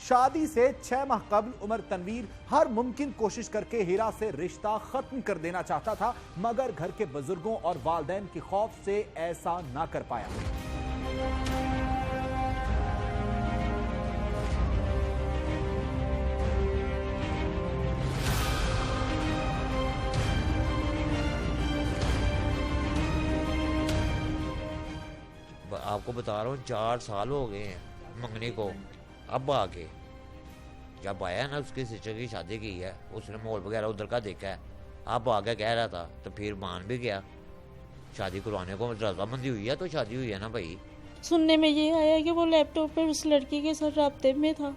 शादी से 6 माह कबल उमर तनवीर हर मुमकिन कोशिश करके हिरा से रिश्ता खत्म कर देना चाहता था, मगर घर के बुजुर्गों और वालिदैन के खौफ से ऐसा ना कर पाया। आपको बता रहा हूँ 4 साल हो गए हैं मंगनी को। अब आके जब आया ना, उसकी सिस्टर की शादी की है, उसने माहौल वगैरह उधर का देखा है, अब आके कह रहा था तो फिर मान भी गया। शादी करवाने को रजामंदी हुई है तो शादी हुई है ना भाई। सुनने में ये आया कि वो लैपटॉप पर उस लड़की के साथ राब्ते में था,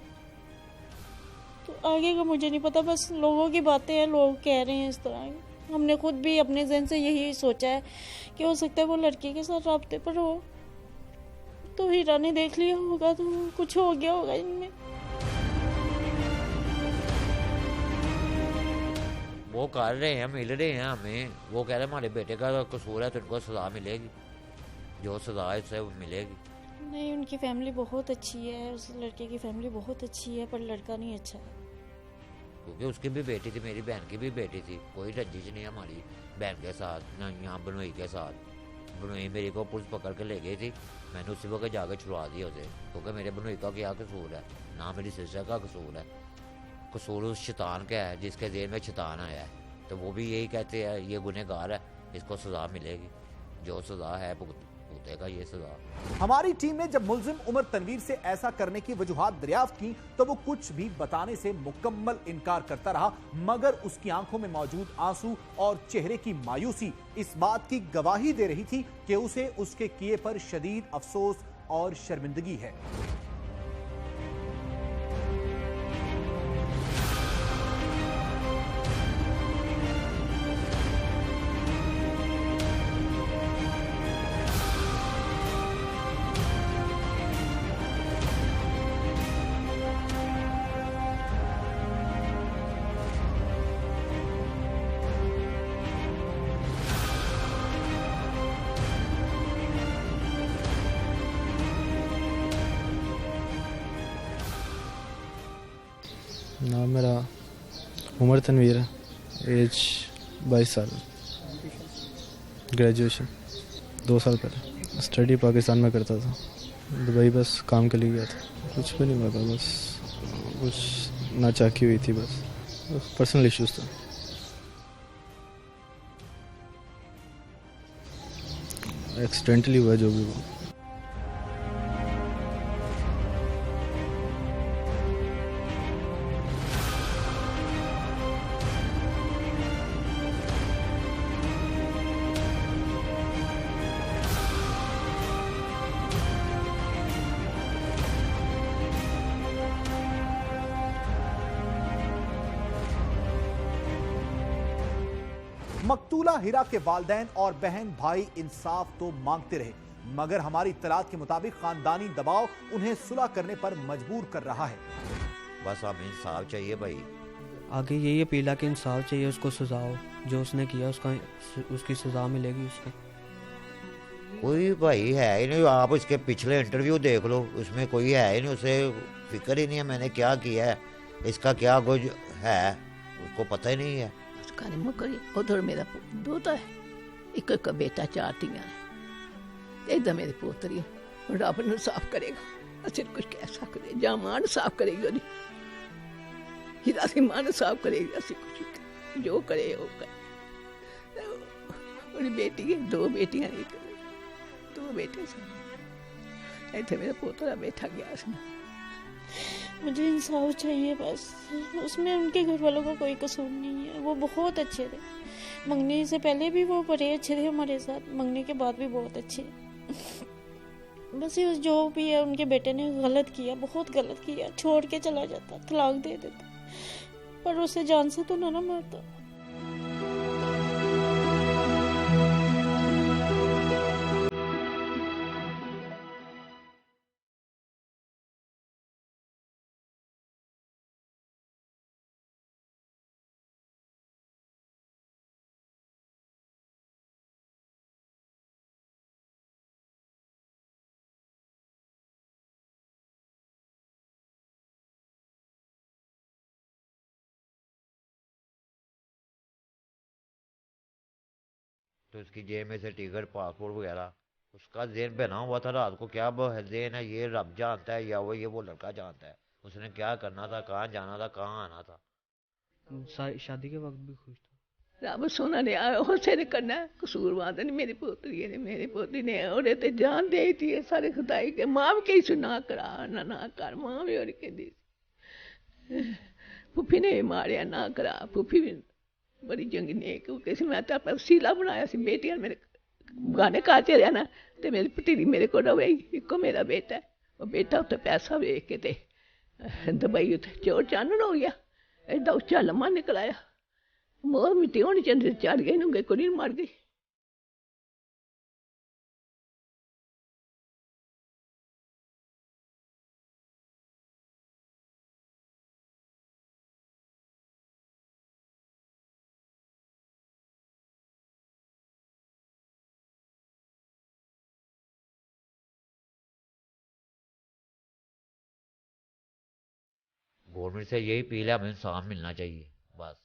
तो आगे का मुझे नहीं पता, बस लोगों की बातें हैं, लोग कह रहे हैं इस तरह। हमने खुद भी अपने जहन से यही सोचा है कि हो सकता है वो लड़की के साथ राब्ते पर हो, तो हीरा ने देख लिया होगा तो कुछ हो गया होगा इनमें। वो कर रहे हैं, मिल रहे हैं हमें। वो कह रहे हैं हमारे बेटे का कसूर है तो उनको सजा मिलेगी, जो सजा है उससे मिलेगी। नहीं, उनकी फैमिली बहुत अच्छी है, उस लड़के की फैमिली बहुत अच्छी है, पर लड़का नहीं अच्छा है। क्योंकि उसकी भी बेटी थी, मेरी बहन की भी बेटी थी, कोई रंजिश नहीं हमारी बहन के साथ, ना यहाँ बनोई के साथ। बनोई मेरी को पुलिस पकड़ के ले गई थी, मैंने उसी वक्त जाकर छुड़वा दिया उसे, क्योंकि मेरे बनोई का क्या कसूर है, ना मेरी सिस्टर का कसूर है। कसूर उस शैतान का है जिसके जेल में शैतान आया है, तो वो भी यही कहते हैं ये गुनहगार है, इसको सजा मिलेगी, जो सजा है भुगतेगा ये सजा। हमारी टीम ने जब मुलजिम उमर तनवीर से ऐसा करने की वजूहात दरियाफ्त की तो वो कुछ भी बताने से मुकम्मल इनकार करता रहा, मगर उसकी आंखों में मौजूद आंसू और चेहरे की मायूसी इस बात की गवाही दे रही थी कि उसे उसके किए पर शदीद अफसोस और शर्मिंदगी है। नाम मेरा उमर तनवीर है, एज 22 साल, ग्रेजुएशन 2 साल पहले। स्टडी पाकिस्तान में करता था, दुबई बस काम के लिए गया था। कुछ भी नहीं पता, बस कुछ नाचाकी हुई थी, बस पर्सनल इश्यूज था। एक्सीडेंटली हुआ जो भी हुआ। मकतूला हिरा के वालिदैन और बहन भाई इंसाफ तो मांगते रहे, मगर हमारी इत्तलात के मुताबिक खानदानी दबाव उन्हें सुलह करने पर मजबूर कर रहा है। बस हमें इंसाफ चाहिए भाई। आगे यही अपील है कि इंसाफ चाहिए, उसको सजा हो, जो उसने किया उसकी सजा मिलेगी उसको। कोई भाई है ही नहीं, आप इसके पिछले इंटरव्यू देख लो, उसमें कोई है ही नहीं, उसे फिक्र ही नहीं है मैंने क्या किया है, इसका क्या कुछ है, उसको पता ही नहीं है। उधर मेरा दोता है, एक एक बेटा, 4 धीयां ने, इधर मेरी पोतरी है। रब नूं साफ करेगा, असि कुछ कह सकते, जां मां साफ करेगी, ओदी हिरा दी मां साफ करेगी, असि कुछ जो करे वो करे। ओदी बेटी है, 2 बेटियां ने, 2 बेटे सन। इत्थे मेरा पोतरा बैठा गया सी। मुझे इंसाफ चाहिए बस, उसमें उनके घर वालों का कोई कसूर नहीं है, वो बहुत अच्छे थे। मंगने से पहले भी वो बड़े अच्छे थे हमारे साथ, मंगने के बाद भी बहुत अच्छे। बस ये जो भी है, उनके बेटे ने गलत किया, बहुत गलत किया, छोड़ के चला जाता, तलाक दे देता, पर उसे जान से तो ना मारता। तो उसकी जेब में से टिकट पासपोर्ट वगैरह, उसका जेन बना हुआ था। रात को क्या जेन है ये रब जानता है, या वो लड़का जानता है उसने क्या करना था, कहाँ जाना था, कहाँ आना था। शादी के वक्त भी खुश था। रब सोना ने उसे ने करना कसूरवाद नहीं मेरी पोतरी ने और ते जान दे थी सारे खुदाई के मां भी कही सुना करा ना कर मां भी और के दी फुफी ने मारिया ना करा। फुफी भी बड़ी चंगी ने किसी मैं तो अपना सीला बनाया सी बेटियां मेरे गाने काचे रहा ना ते मेरी भतीजी मेरे को रवे इको मेरा बेटा है। वो बेटा उत्ते पैसा वेख के ते दुबई उत्ते चोर चानन हो गया, एडा उच्चा लम्मा निकल आया, मोर मिट्टी होनी चंद चढ़ गई नूंगे कुड़ी मर गई। गवर्नमेंट से यही अपील है, हमें इंसाफ मिलना चाहिए बस,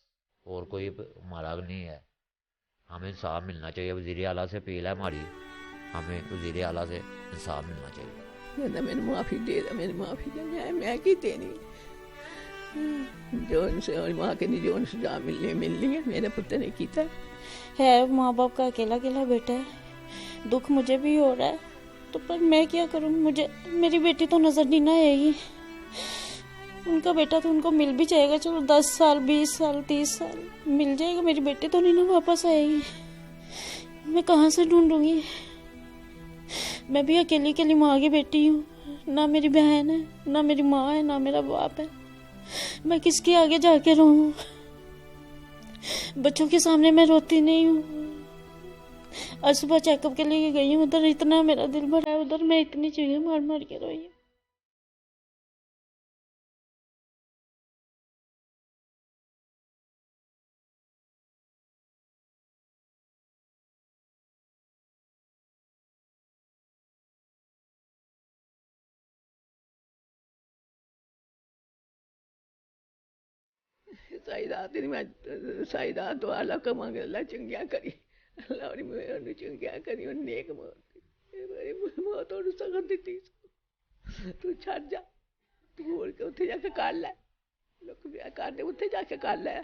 और कोई हमारा नहीं है। हमें इंसाफ मिलना चाहिए। वज़ीर आला से अपील है हमारी, हमें वज़ीर आला से इंसाफ मिलना चाहिए। मैंने माफ़ी दे दा, मैंने माफ़ी दे, मैं की देनी जो इनसे और माँ के जो सजा मिलनी है मेरे पुत्र ने किया है। माँ बाप का अकेला अकेला बेटा है, दुख मुझे भी हो रहा है, तो पर मैं क्या करूँ, मुझे मेरी बेटी तो नज़र नहीं ना आएगी। उनका बेटा तो उनको मिल भी जाएगा, चलो 10 साल 20 साल 30 साल मिल जाएगा, मेरी बेटी तो नहीं ना वापस आएगी। मैं कहाँ से ढूंढूंगी? मैं भी अकेली अकेली माँ की बेटी हूँ, ना मेरी बहन है, ना मेरी माँ है, ना मेरा बाप है। मैं किसके आगे जाके रहूं? बच्चों के सामने मैं रोती नहीं हूँ। आज सुबह चेकअप के लिए गई हूँ, उधर इतना मेरा दिल भरा है, उधर मैं इतनी चीजें मार मार के रोई हूँ। साईदा तो आला कमांगे अल्लाह चंगिया करी, अल्लाह और मेरे चंगिया करी और नेक मौत और सगन दी तू छड़ जा, तू और के उठे जाके कर ले, लोग ब्याह कर दे उठे जाके कर ले,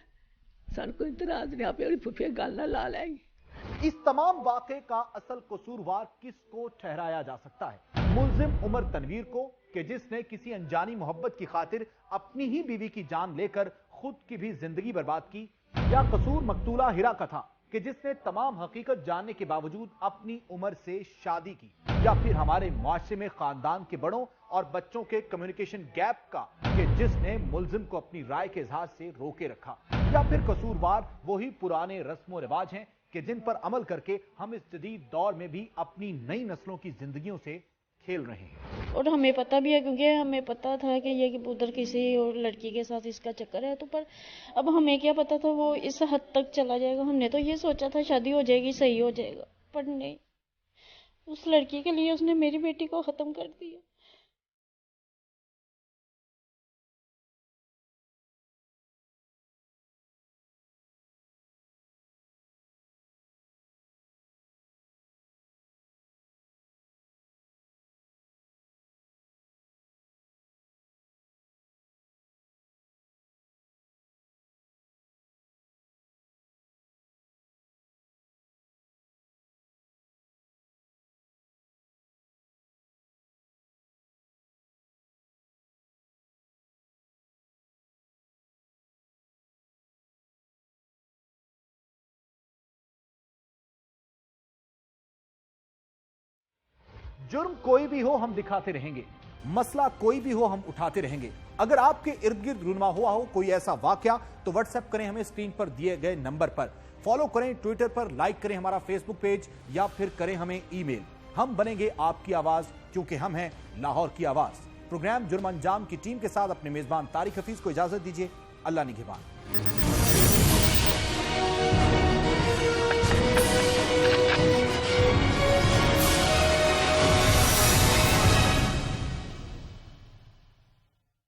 सन कोई इतराज नहीं, आप फुफे गल ना ला लेगी। इस तमाम वाक़े का असल कसूरवार किसको ठहराया जा सकता है? मुल्जिम उमर तनवीर को, कि जिसने किसी अनजानी मोहब्बत की खातिर अपनी ही बीवी की जान लेकर खुद की भी जिंदगी बर्बाद की, या कसूर मकतूला हिरा का था कि जिसने तमाम हकीकत जानने के बावजूद अपनी उम्र से शादी की, या फिर हमारे मुआशरे में खानदान के बड़ों और बच्चों के कम्युनिकेशन गैप का कि जिसने मुल्जिम को अपनी राय के इजहार से रोके रखा, या फिर कसूरवार वही पुराने रस्म व रिवाज हैं कि जिन पर अमल करके हम इस जदीद दौर में भी अपनी नई नस्लों की जिंदगियों से खेल रहे हैं। और हमें पता भी है, क्योंकि हमें पता था कि ये उधर किसी और लड़की के साथ इसका चक्कर है, तो पर अब हमें क्या पता था वो इस हद तक चला जाएगा। हमने तो ये सोचा था शादी हो जाएगी, सही हो जाएगा, पर नहीं, उस लड़की के लिए उसने मेरी बेटी को खत्म कर दिया। जुर्म कोई भी हो हम दिखाते रहेंगे, मसला कोई भी हो हम उठाते रहेंगे। अगर आपके इर्द गिर्द रुनमा हुआ हो कोई ऐसा वाकया, तो व्हाट्सएप करें हमें स्क्रीन पर दिए गए नंबर पर, फॉलो करें ट्विटर पर, लाइक करें हमारा फेसबुक पेज, या फिर करें हमें ईमेल। हम बनेंगे आपकी आवाज, क्योंकि हम हैं लाहौर की आवाज। प्रोग्राम जुर्म अंजाम की टीम के साथ अपने मेजबान तारिक हफीज को इजाजत दीजिए। अल्लाह निगहबान।